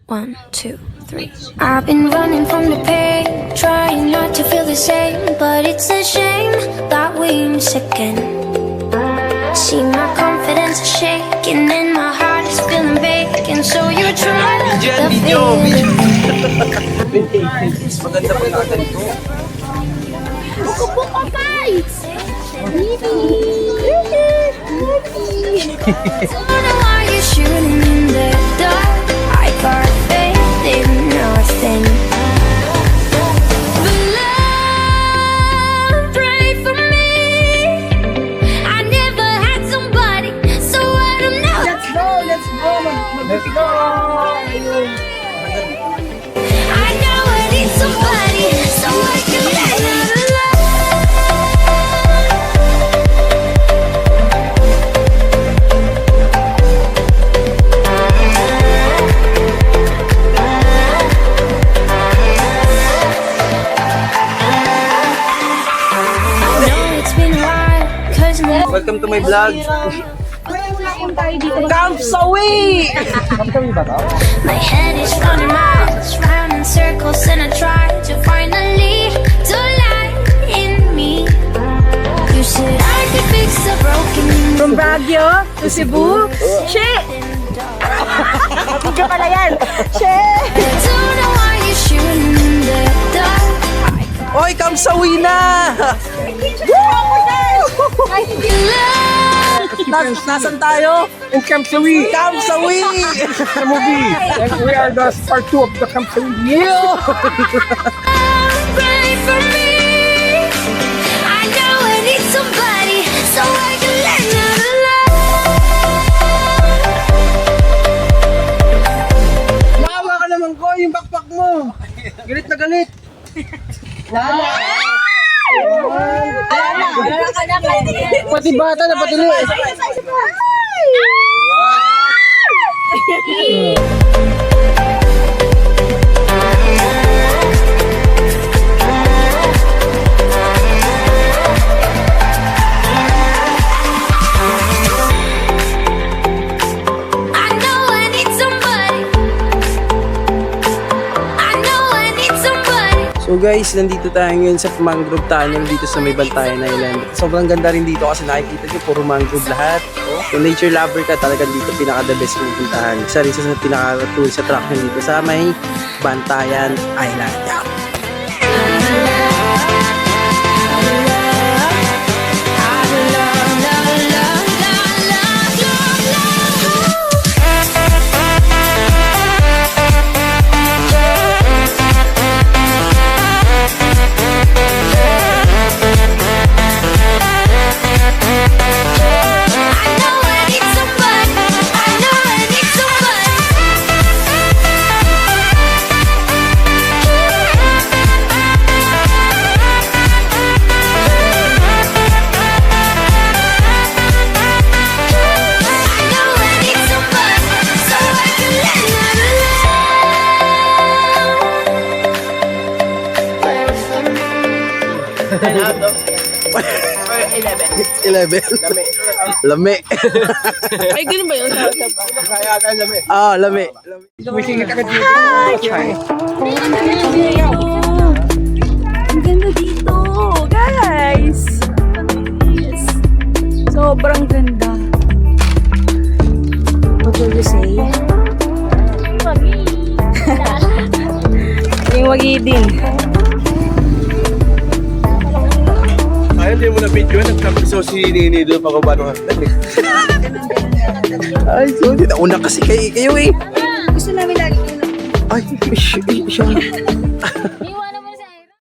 1, 2, 3. I've been running from the pain, trying not to feel the same, but it's a shame that we miss again. See, my confidence is shaking and my heart is feeling vacant, so you're trying to feel it. Maganda pa natin ito. Buko pay! Don't know why you're shooting in the dark. I got faith in nothing. But love, pray for me. I never had somebody, so I don't know. Let's go! Let's go! Let's go! I know I need somebody, so I can let it love. I know it's been a while, 'cause Welcome to my vlog. Camp Sawi! my head is running miles round in circles, and I try to find a lead to lie in me. You said I could fix the broken. From Baguio to Cebu. She! Video pala yan. She! Don't know why you're shooting in the dark. Oy, kamsawi na! Nasaan tayo? In Camp Sawi, Kamsawi! the movie. And we are the part 2 of the Camp Sawi. Yeah! Pray for me. I know I need somebody, so I can let out a love. Maawa ka naman ko, yung backpack mo. Galit na galit. Pati bata na patili. I know I need somebody. I know I need somebody. So guys, nandito tayo ngayon sa mangrove tunnel dito sa may Bantayan Island. Sobrang ganda rin dito kasi nakikita nyo puro mangrove lahat. Kung nature lover ka, talagang dito pinaka the best mong puntahan. Isa rin sa pinaka-tool sa attraction dito sa may Bantayan Island. Yeah. I know I need somebody. I know I need somebody. I know I need somebody, so I can let out a love. 11. Lami. Ay, ganun ba yun? Ah, lami. Wishing it agad dito. Ang ganda dito, guys! Sobrang ganda. What will you say? Yung wagidin. Ay, hindi mo na video. Nagkapiso si Nini doon pagkaba ng hagdan eh. Ay, so, nauna kasi kayo eh. Gusto namin lagi yun. Ay, siya.